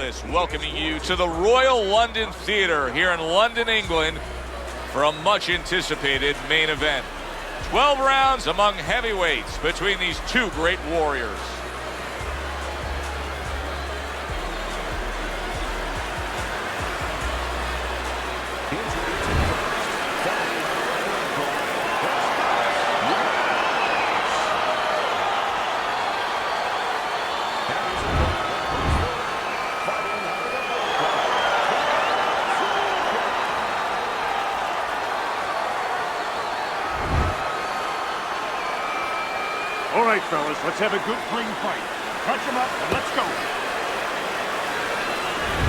Elvis welcoming you to the Royal London Theatre here in London, England for a much anticipated main event. 12 rounds among heavyweights between these two great warriors. All right, fellas, let's have a good, clean fight. Touch him up and let's go.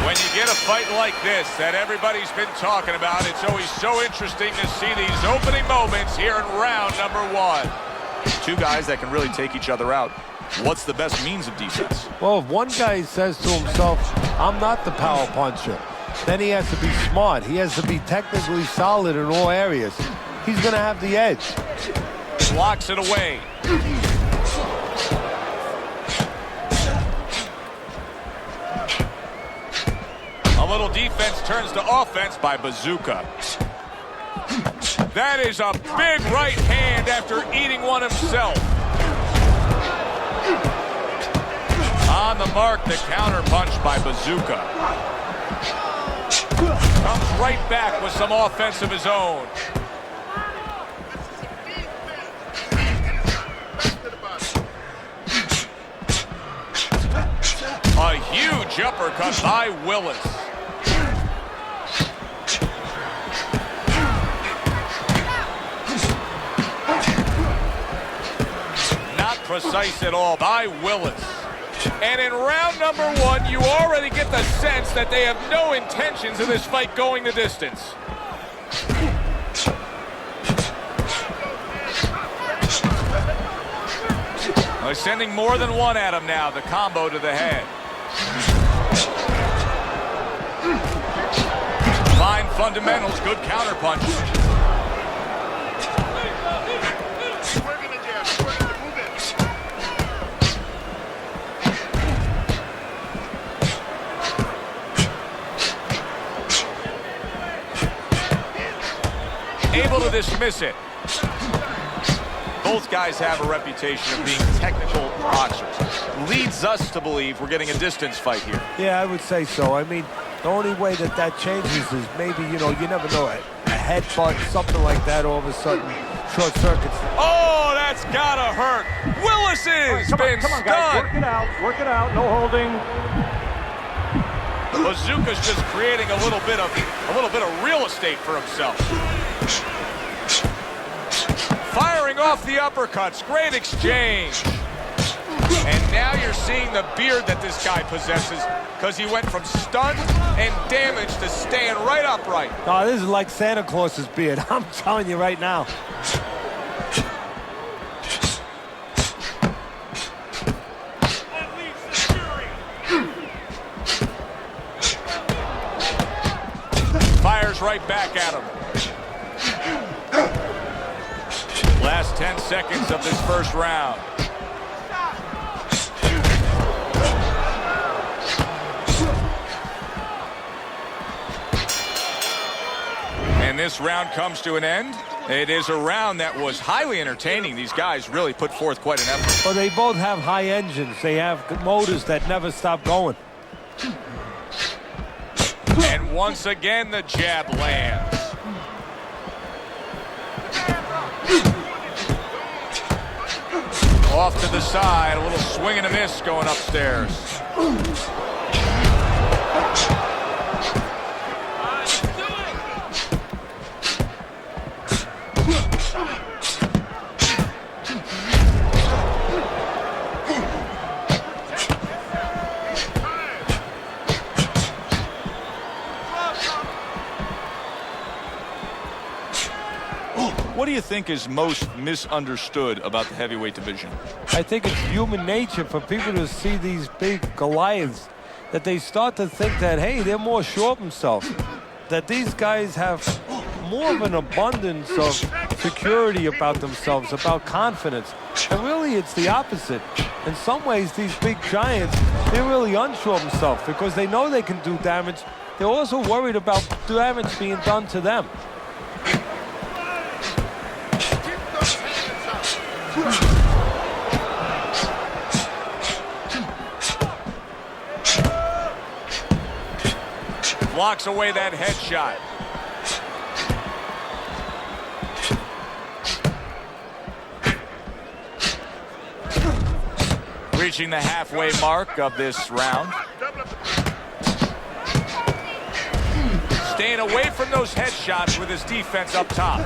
When you get a fight like this that everybody's been talking about, it's always so interesting to see these opening moments here in round number one. Two guys that can really take each other out. What's the best means of defense? Well, if one guy says to himself, I'm not the power puncher, then he has to be smart. He has to be technically solid in all areas. He's going to have the edge. Blocks it away. A little defense turns to offense by Bazooka. That is a big right hand after eating one himself. On the mark, the counter punch by Bazooka. Comes right back with some offense of his own. A huge uppercut by Willis. Not precise at all by Willis. And in round number one, you already get the sense that they have no intentions of this fight going the distance. They're sending more than one at him now, the combo to the head. Fine fundamentals, good counter punch. Able to dismiss it. Both guys have a reputation of being technical boxers. Leads us to believe we're getting a distance fight here. Yeah, I would say so. I mean, the only way that changes is maybe, you never know, a headbutt, something like that, all of a sudden, short circuits. Oh, that's gotta hurt. Willis is been Come on, guys, work it out, no holding. Bazooka's just creating a little bit of real estate for himself. Firing off the uppercuts, great exchange. And now you're seeing the beard that this guy possesses, because he went from stunned and damaged to staying right upright. No, this is like Santa Claus's beard. I'm telling you right now. Fires right back at him. Last 10 seconds of this first round. And this round comes to an end. It is a round that was highly entertaining. These guys really put forth quite an effort. Well, they both have high engines. They have motors that never stop going. And once again, the jab lands. Off to the side, a little swing and a miss going upstairs. What do you think is most misunderstood about the heavyweight division? I think it's human nature for people to see these big Goliaths, that they start to think that, hey, they're more sure of themselves, that these guys have more of an abundance of security about themselves, about confidence. And really, really, it's the opposite. In some ways, these big giants, they're really unsure of themselves because they know they can do damage. They're also worried about damage being done to them. Blocks away that headshot. Reaching the halfway mark of this round. Staying away from those headshots with his defense up top.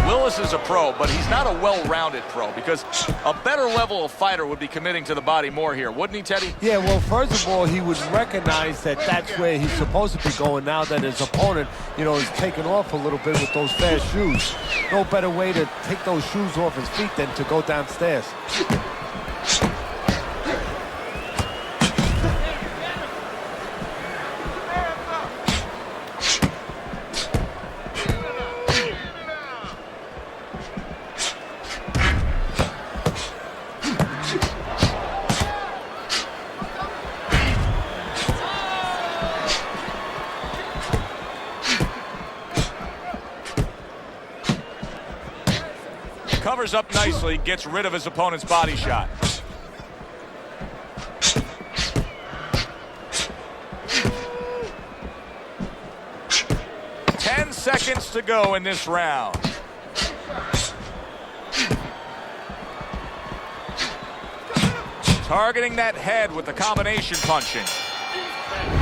Willis is a pro, but he's not a well-rounded pro because a better level of fighter would be committing to the body more here, wouldn't he, Teddy? Yeah, well, first of all, he would recognize that that's where he's supposed to be going now that his opponent, you know, is taking off a little bit with those fast shoes. No better way to take those shoes off his feet than to go downstairs. Covers up nicely, gets rid of his opponent's body shot. Ten seconds to go in this round. Targeting that head with the combination punching.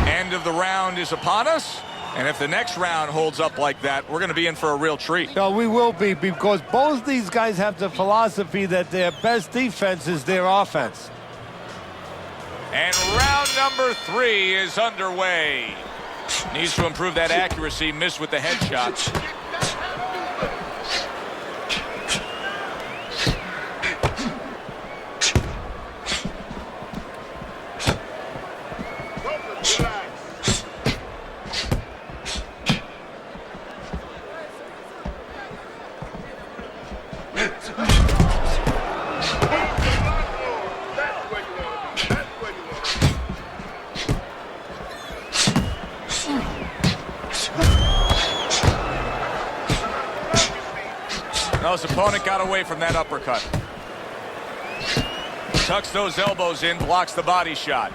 End of the round is upon us. And if the next round holds up like that, we're going to be in for a real treat. No, we will be, because both these guys have the philosophy that their best defense is their offense. And round number 3 is underway. Needs to improve that accuracy, missed with the headshots. No, his opponent got away from that uppercut. Tucks those elbows in, blocks the body shot.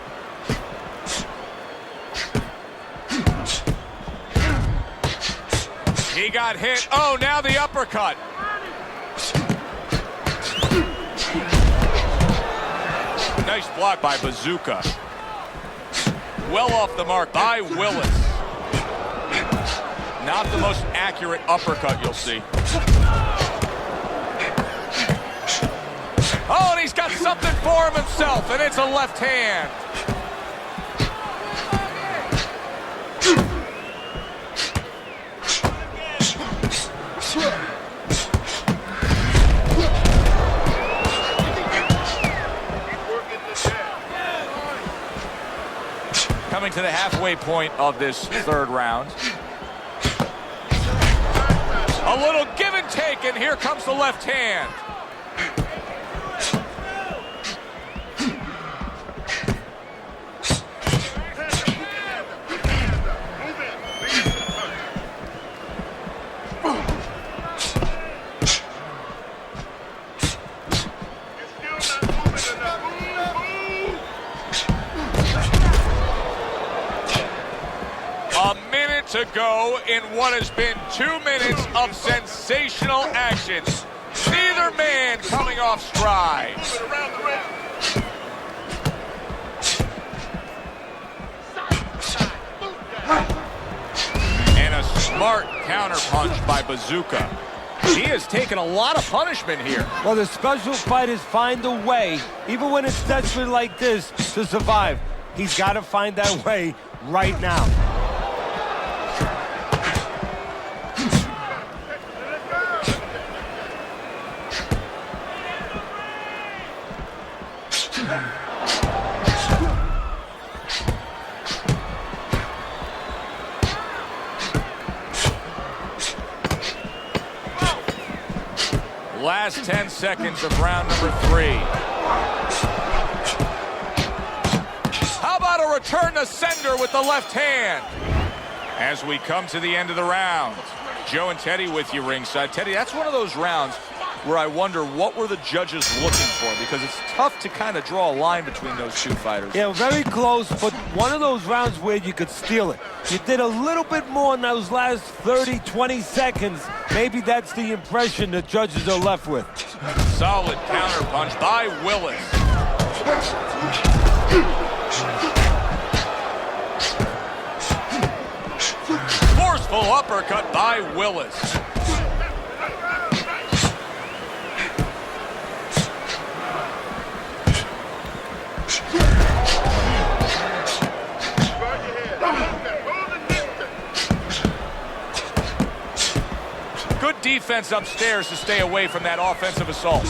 He got hit. Oh, now the uppercut. Nice block by Bazooka. Well off the mark by Willis. Not the most accurate uppercut you'll see. Oh, and he's got something for him himself, and it's a left hand. Coming to the halfway point of this third round. A little give and take, and here comes the left hand. To go in what has been 2 minutes of sensational action. Neither man coming off stride. And a smart counterpunch by Bazooka. He has taken a lot of punishment here. Well, the special fighters find a way, even when it's desperate like this, to survive. He's got to find that way right now. Last 10 seconds of round number 3. How about a return to sender with the left hand? As we come to the end of the round, Joe and Teddy with you ringside. Teddy, that's one of those rounds where I wonder what were the judges looking for, because it's tough to kind of draw a line between those two fighters. Yeah, very close, but one of those rounds where you could steal it. You did a little bit more in those last 30, 20 seconds. Maybe that's the impression the judges are left with. Solid counterpunch by Willis. Forceful uppercut by Willis. Good defense upstairs to stay away from that offensive assault.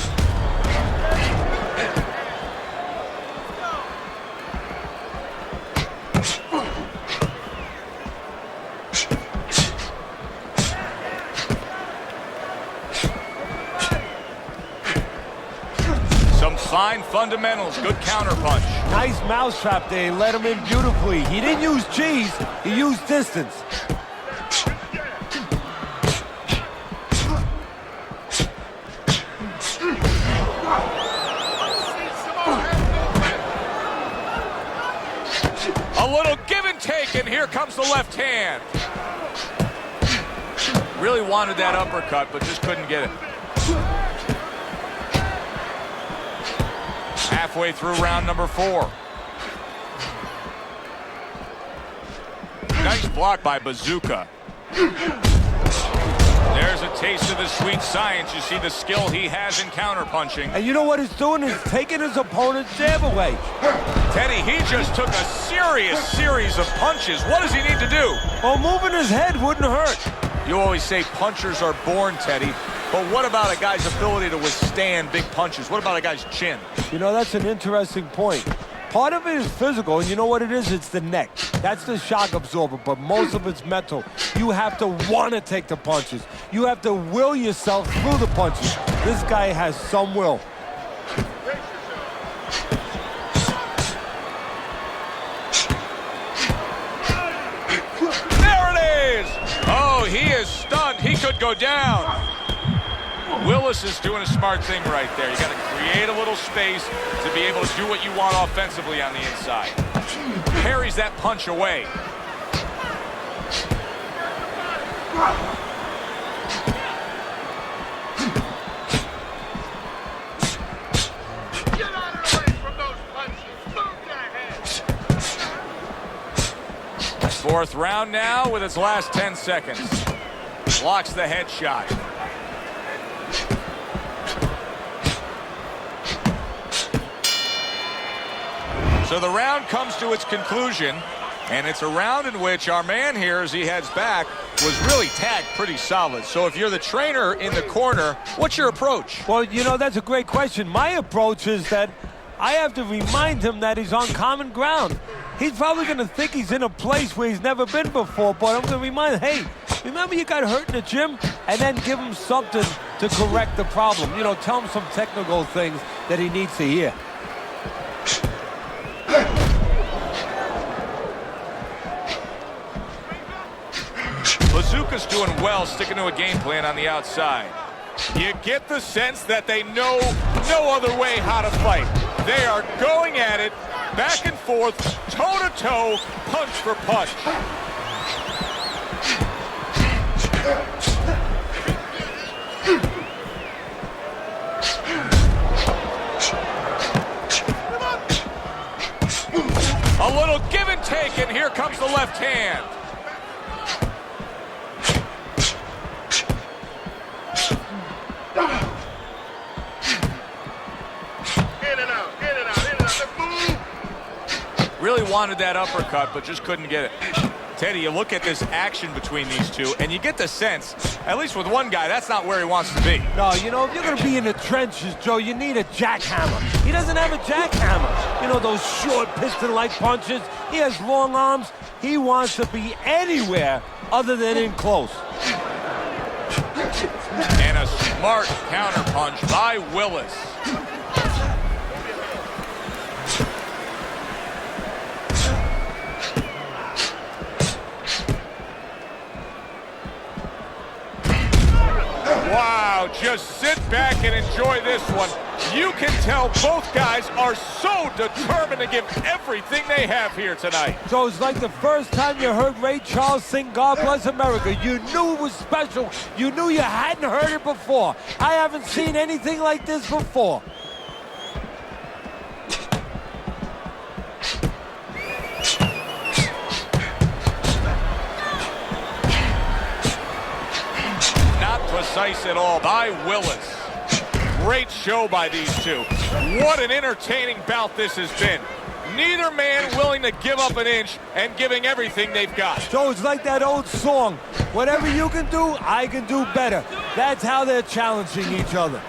Some fine fundamentals, good counterpunch. Nice mousetrap there, he let him in beautifully. He didn't use cheese, he used distance. A little give and take, and here comes the left hand. Really wanted that uppercut, but just couldn't get it. Halfway through round number 4. Nice block by Bazooka. There's a taste of the sweet science. You see the skill he has in counterpunching. And you know what he's doing? He's taking his opponent's jab away. Teddy, he just took a serious series of punches. What does he need to do? Well, moving his head wouldn't hurt. You always say punchers are born, Teddy. But what about a guy's ability to withstand big punches? What about a guy's chin? You know, that's an interesting point. Part of it is physical, and you know what it is? It's the neck. That's the shock absorber, but most of it's mental. You have to want to take the punches. You have to will yourself through the punches. This guy has some will. There it is! Oh, he is stunned. He could go down. Willis is doing a smart thing right there. You got to create a little space to be able to do what you want offensively on the inside. Parries that punch away. Get out of the way from those punches. Move your head. Fourth round now with its last 10 seconds. Blocks the headshot. So the round comes to its conclusion, and it's a round in which our man here, as he heads back, was really tagged pretty solid. So if you're the trainer in the corner, what's your approach? Well, you know, that's a great question. My approach is that I have to remind him that he's on common ground. He's probably going to think he's in a place where he's never been before, but I'm going to remind him, hey, remember you got hurt in the gym? And then give him something to correct the problem. You know, tell him some technical things that he needs to hear. Bazooka's doing well, sticking to a game plan on the outside. You get the sense that they know no other way how to fight. They are going at it, back and forth, toe-to-toe, punch for punch. A little give and take, and here comes the left hand. Really wanted that uppercut, but just couldn't get it. Teddy, you look at this action between these two, and you get the sense, at least with one guy, that's not where he wants to be. No, you know, if you're going to be in the trenches, Joe, you need a jackhammer. He doesn't have a jackhammer. You know, those short piston-like punches. He has long arms. He wants to be anywhere other than in close. And a Smart counterpunch by Willis. Wow, just sit back and enjoy this one. You can tell both guys are so determined to give everything they have here tonight. So it's like the first time you heard Ray Charles sing God Bless America. You knew it was special. You knew you hadn't heard it before. I haven't seen anything like this before. Not precise at all by Willis. Great show by these two. What an entertaining bout this has been. Neither man willing to give up an inch and giving everything they've got. So it's like that old song, whatever you can do, I can do better. That's how they're challenging each other.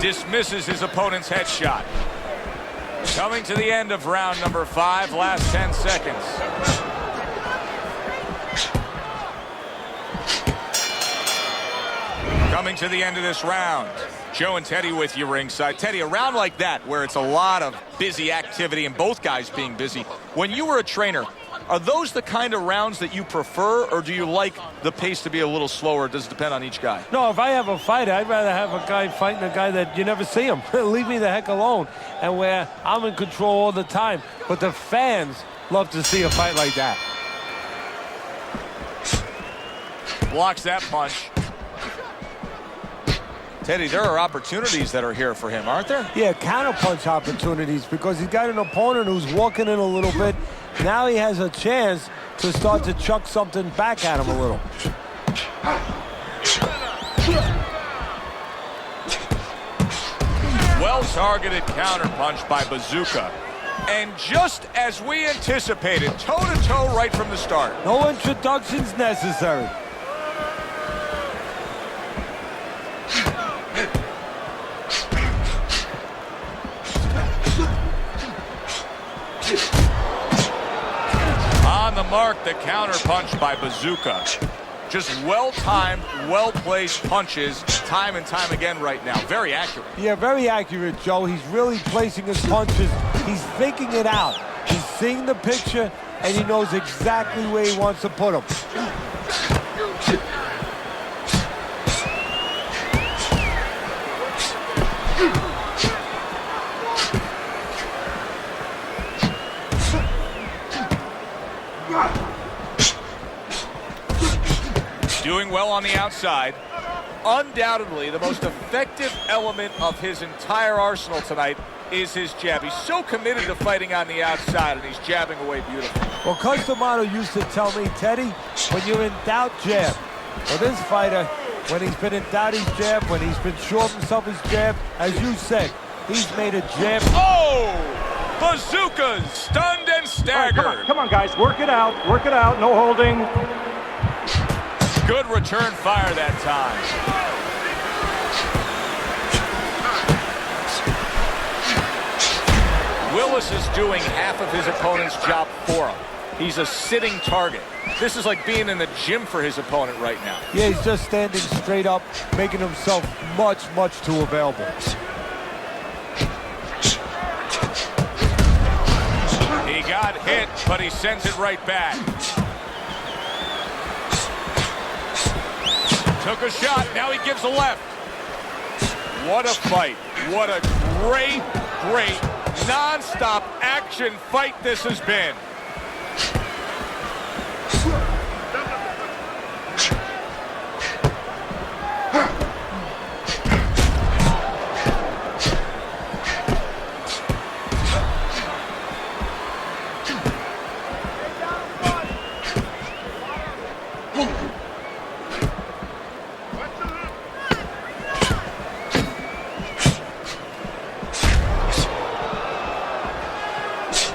Dismisses his opponent's headshot. Coming to the end of round number 5, last 10 seconds. Coming to the end of this round. Joe and Teddy with you ringside. Teddy, a round like that where it's a lot of busy activity and both guys being busy. When you were a trainer, are those the kind of rounds that you prefer, or do you like the pace to be a little slower? Does it depend on each guy? No, if I have a fight, I'd rather have a guy fighting a guy that you never see him. Leave me the heck alone. And where I'm in control all the time. But the fans love to see a fight like that. Blocks that punch. Teddy, there are opportunities that are here for him, aren't there? Yeah, counterpunch opportunities, because he's got an opponent who's walking in a little bit. Now he has a chance to start to chuck something back at him a little. Well-targeted counterpunch by Bazooka. And just as we anticipated, toe-to-toe right from the start. No introductions necessary. On the mark, the counterpunch by Bazooka. Just well-timed, well-placed punches time and time again right now. Very accurate. Yeah, very accurate, Joe. He's really placing his punches. He's thinking it out. He's seeing the picture, and he knows exactly where he wants to put them. Doing well on the outside. Undoubtedly, the most effective element of his entire arsenal tonight is his jab. He's so committed to fighting on the outside, and he's jabbing away beautifully. Well, Customato used to tell me, Teddy, when you're in doubt, jab. Well, this fighter, when he's been in doubt, he's jabbed. When he's been sure of himself, he's jabbed. As you said, he's made a jab. Oh! Bazooka's stunned and staggered. Right, come on, guys. Work it out. Work it out. No holding. Good return fire that time. Willis is doing half of his opponent's job for him. He's a sitting target. This is like being in the gym for his opponent right now. Yeah, he's just standing straight up, making himself much, much too available. He got hit, but he sends it right back. Took a shot, now he gives a left. What a fight. What a great, great, non-stop action fight this has been.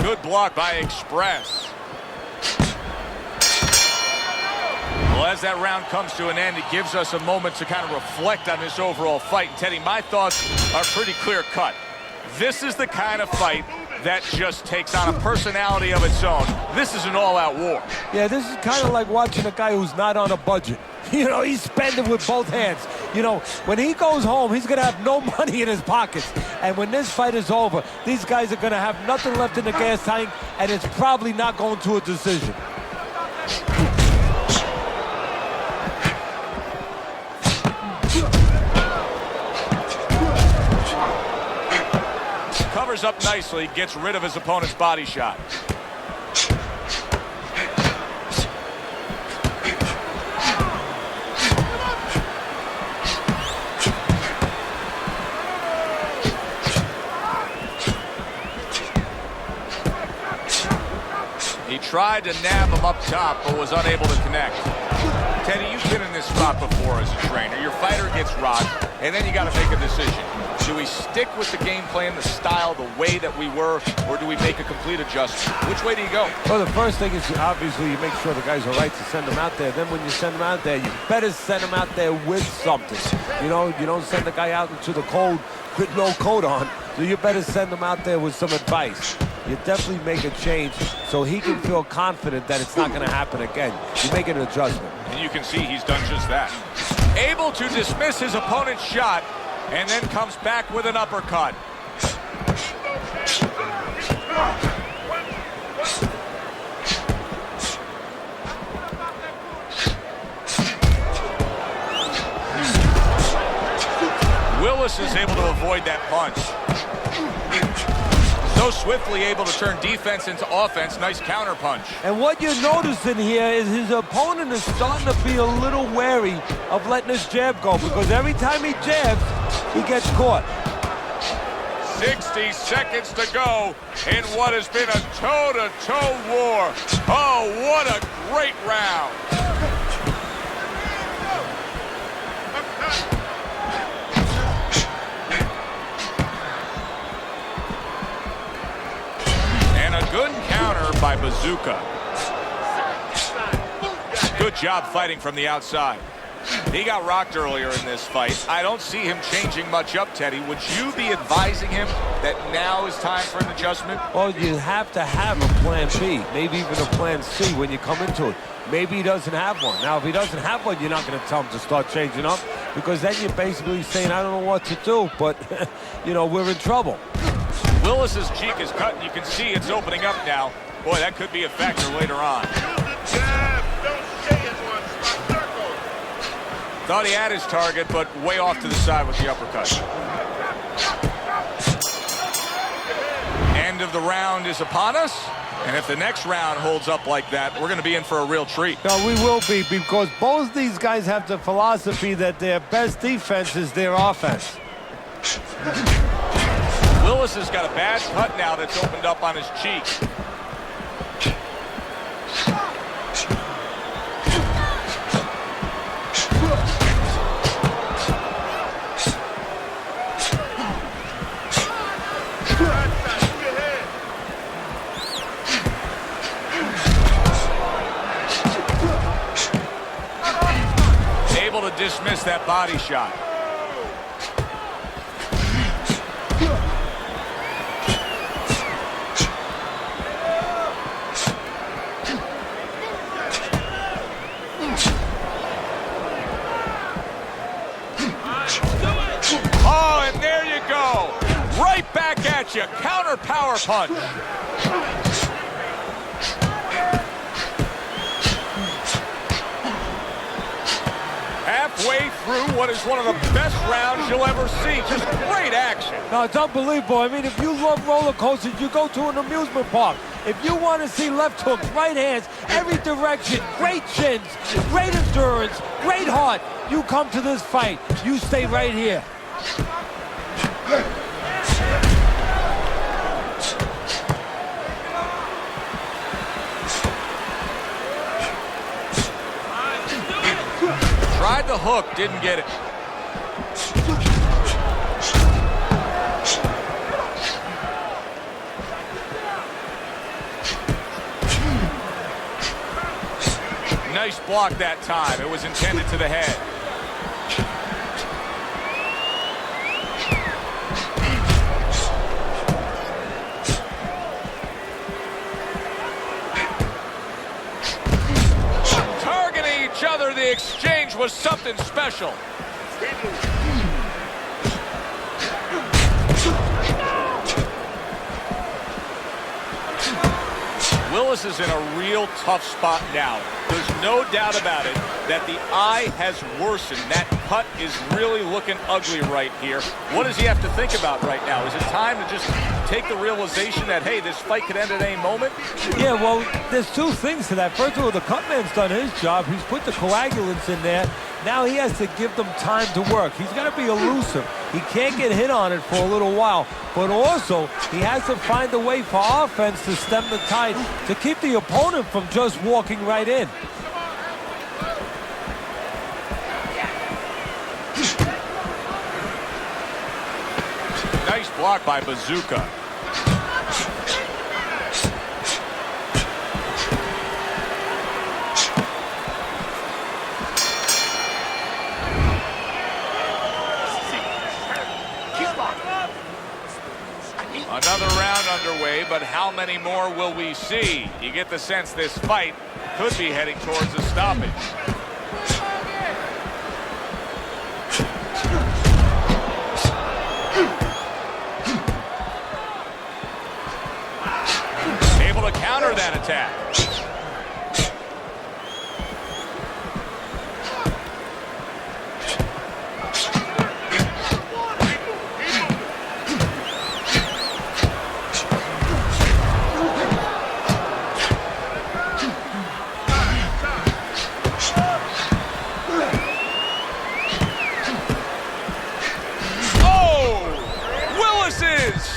Good block by Express. as that round comes to an end, it gives us a moment to kind of reflect on this overall fight. And Teddy, my thoughts are pretty clear-cut. This is the kind of fight that just takes on a personality of its own. This is an all-out war. Yeah, this is kind of like watching a guy who's not on a budget. You know, he's spending with both hands. You know, when he goes home, he's going to have no money in his pockets. And when this fight is over, these guys are going to have nothing left in the gas tank, and it's probably not going to a decision. Covers up nicely, gets rid of his opponent's body shot. He tried to nab him up top, but was unable to connect. Teddy, you've been in this spot before as a trainer. Your fighter gets rocked, and then you got to make a decision. Do we stick with the game plan, the style, the way that we were, or do we make a complete adjustment? Which way do you go? Well, the first thing is obviously you make sure the guys are right to send them out there. Then when you send them out there, you better send them out there with something. You know, you don't send the guy out into the cold with no coat on, so you better send them out there with some advice. You definitely make a change so he can feel confident that it's not going to happen again. You make an adjustment. And you can see he's done just that. Able to dismiss his opponent's shot, and then comes back with an uppercut. Willis is able to avoid that punch. So swiftly able to turn defense into offense. Nice counter punch. And what you're noticing here is his opponent is starting to be a little wary of letting his jab go, because every time he jabs, he gets caught. 60 seconds to go in what has been a toe-to-toe war. Oh, what a great round. And a good counter by Bazooka. Good job fighting from the outside. He got rocked earlier in this fight. I don't see him changing much up, Teddy. Would you be advising him that now is time for an adjustment? Well, you have to have a plan B, maybe even a plan C when you come into it. Maybe he doesn't have one. Now, if he doesn't have one, you're not going to tell him to start changing up, because then you're basically saying, I don't know what to do, but, you know, we're in trouble. Willis's cheek is cut, and you can see it's opening up now. Boy, that could be a factor later on. Thought he had his target, but way off to the side with the uppercut. End of the round is upon us, and if the next round holds up like that, we're going to be in for a real treat. No, we will be, because both these guys have the philosophy that their best defense is their offense. Willis has got a bad cut now that's opened up on his cheek. Able to dismiss that body shot. Oh, and there you go. Right back at you. Counter power punch. Halfway through what is one of the best rounds you'll ever see. Just great action. No, it's unbelievable. I mean, if you love roller coasters, you go to an amusement park. If you want to see left hooks, right hands, every direction, great chins, great endurance, great heart, you come to this fight. You stay right here. Tried the hook, didn't get it. Nice block that time. It was intended to the head. Targeting each other, the exchange was something special. Willis is in a real tough spot now. There's no doubt about it that the eye has worsened. That cut is really looking ugly right here. What does he have to think about right now? Is it time to just take the realization that, hey, this fight could end at any moment? Yeah, well, there's two things to that. First of all, the cutman's done his job. He's put the coagulants in there. Now he has to give them time to work. He's got to be elusive. He can't get hit on it for a little while. But also, he has to find a way for offense to stem the tide, to keep the opponent from just walking right in. Nice block by Bazooka. Another round underway, but how many more will we see? You get the sense this fight could be heading towards a stoppage. Able to counter that attack.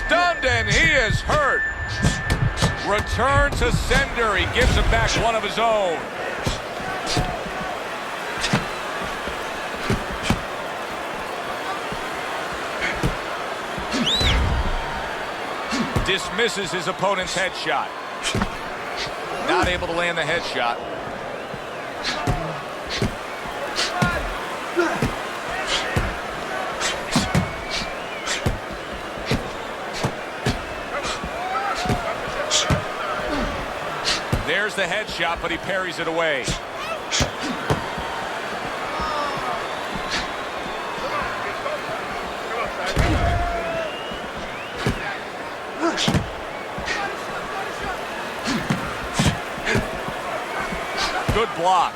Stunned and he is hurt. Return to sender. He gives him back one of his own. Dismisses his opponent's headshot. Not able to land the headshot. There's the headshot, but he parries it away. Good block.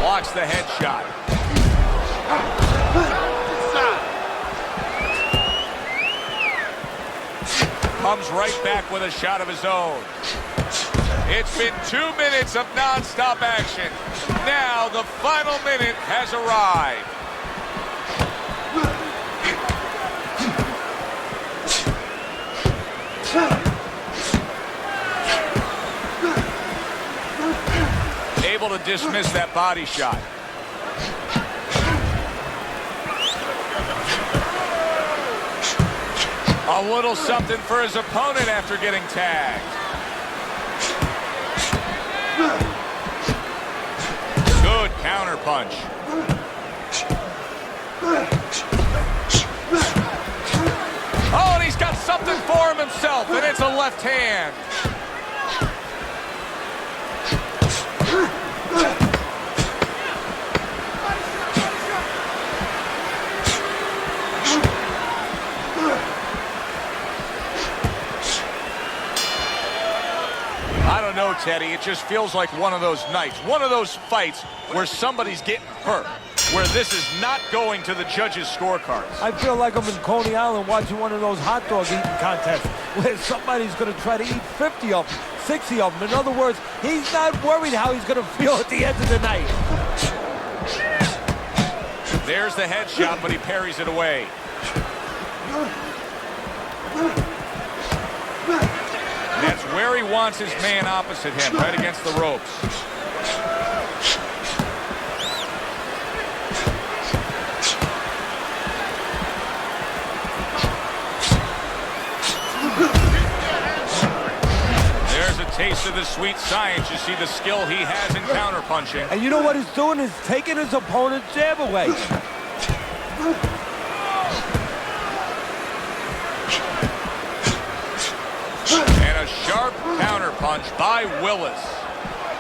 Blocks the headshot. Comes right back with a shot of his own. It's been 2 minutes of non-stop action. Now the final minute has arrived. Able to dismiss that body shot. A little something for his opponent after getting tagged. Good counter punch. Oh, and he's got something for him himself, and it's a left hand. I don't know, Teddy. It just feels like one of those nights, one of those fights where somebody's getting hurt, where this is not going to the judges' scorecards. I feel like I'm in Coney Island watching one of those hot dog eating contests where somebody's going to try to eat 50 of them, 60 of them. In other words, he's not worried how he's going to feel at the end of the night. There's the headshot, but he parries it away. That's where he wants his man opposite him, right against the ropes. taste of the sweet science. You see the skill he has in counterpunching. And you know what he's doing is taking his opponent's jab away. And a sharp counterpunch by Willis.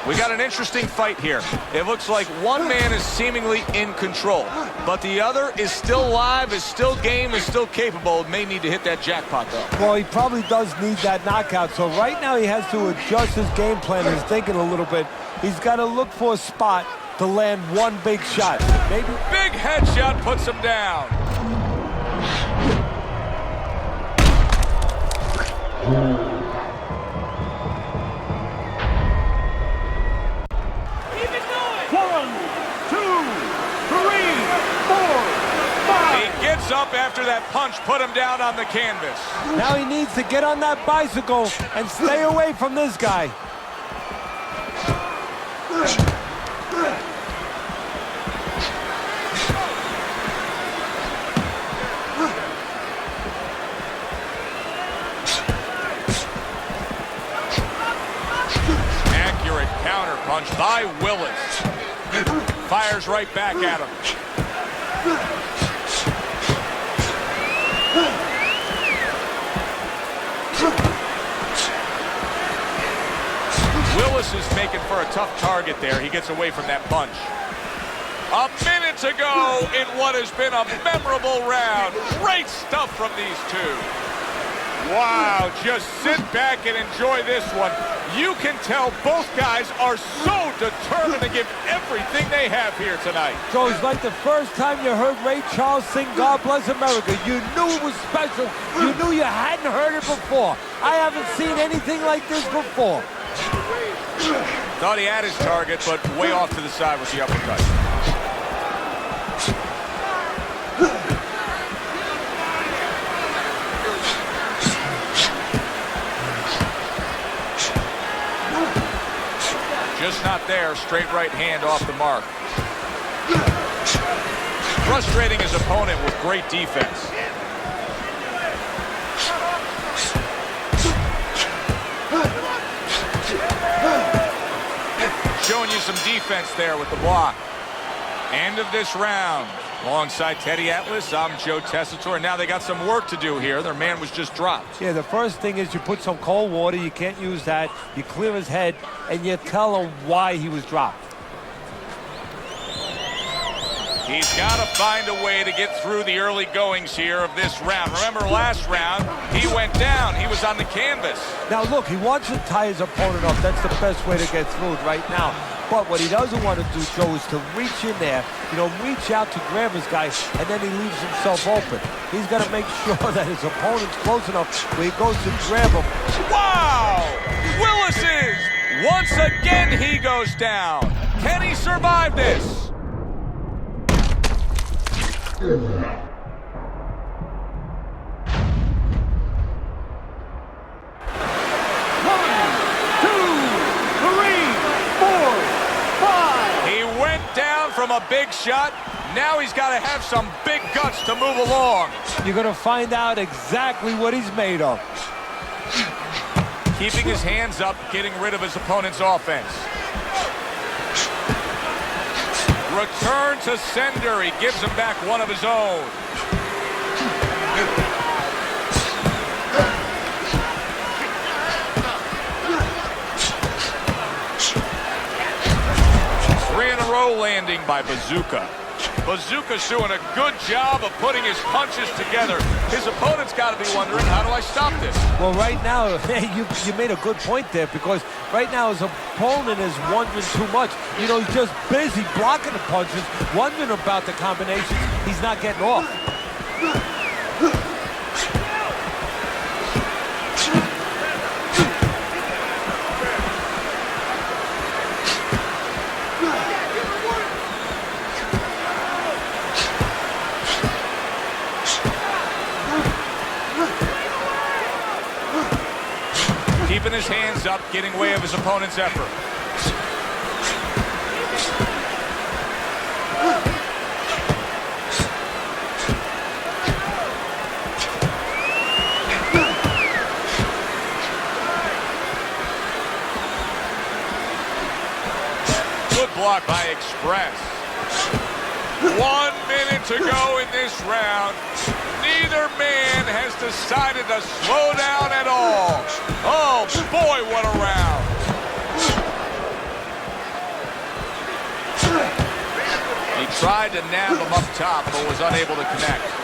We got an interesting fight here. It looks like one man is seemingly in control, but the other is still live, is still game, is still capable. May need to hit that jackpot, though. Well, he probably does need that knockout. So right now he has to adjust his game plan. He's thinking a little bit. He's got to look for a spot to land one big shot. Maybe big headshot puts him down. Up after that punch, put him down on the canvas. Now he needs to get on that bicycle and stay away from this guy. Accurate counter punch by Willis. Fires right back at him. Willis is making for a tough target there. He gets away from that punch. A minute to go in what has been a memorable round. Great stuff from these two. Wow, just sit back and enjoy this one. You can tell both guys are so determined to give everything they have here tonight. So it's like the first time you heard Ray Charles sing God Bless America. You knew it was special. You knew you hadn't heard it before. I haven't seen anything like this before. Thought he had his target, but way off to the side with the uppercut. Just not there. Straight right hand off the mark. Frustrating his opponent with great defense. Showing you some defense there with the block. End of this round. Alongside Teddy Atlas, I'm Joe Tessitore. Now they got some work to do here. Their man was just dropped. Yeah, the first thing is you put some cold water. You can't use that. You clear his head, and you tell him why he was dropped. He's got to find a way to get through the early goings here of this round. Remember last round, he went down. He was on the canvas. Now, look, he wants to tie his opponent up. That's the best way to get through it right now. But what he doesn't want to do, Joe, is to reach in there, reach out to grab his guy, and then he leaves himself open. He's got to make sure that his opponent's close enough where he goes to grab him. Wow! Willis is! Once again, he goes down. Can he survive this? From a big shot, now he's got to have some big guts to move along. You're going to find out exactly what he's made of. Keeping his hands up, getting rid of his opponent's offense. Return to sender. He gives him back one of his own. Landing by Bazooka. Bazooka's doing a good job of putting his punches together. His opponent's got to be wondering, how do I stop this? Well, right now, you made a good point there, because right now his opponent is wondering too much. He's just busy blocking the punches, wondering about the combinations. He's not getting off. Keeping his hands up, getting way of his opponent's effort. blocked by Express. 1 minute to go in this round. Neither man has decided to slow down at all. Oh, boy, what a round. He tried to nab him up top, but was unable to connect.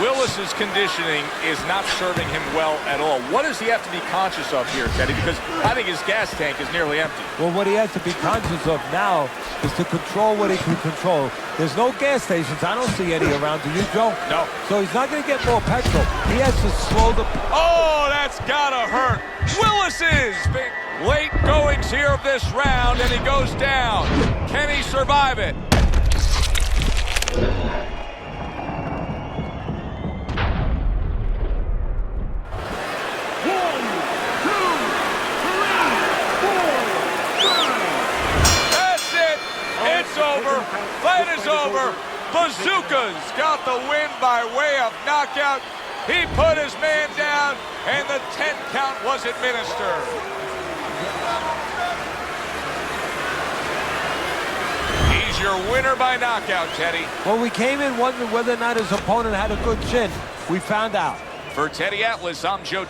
Willis's conditioning is not serving him well at all. What does he have to be conscious of here, Teddy? Because I think his gas tank is nearly empty. Well, what he has to be conscious of now is to control what he can control. There's no gas stations. I don't see any around. Do you, Joe? No. So he's not going to get more petrol. He has to slow the... Oh, that's gotta hurt. Willis's big late goings here of this round, and he goes down. Can he survive it? Over. Fight is over. Bazooka's got the win by way of knockout. He put his man down, and the 10 count was administered. He's your winner by knockout, Teddy. Well, we came in wondering whether or not his opponent had a good chin. We found out. For Teddy Atlas, I'm Joe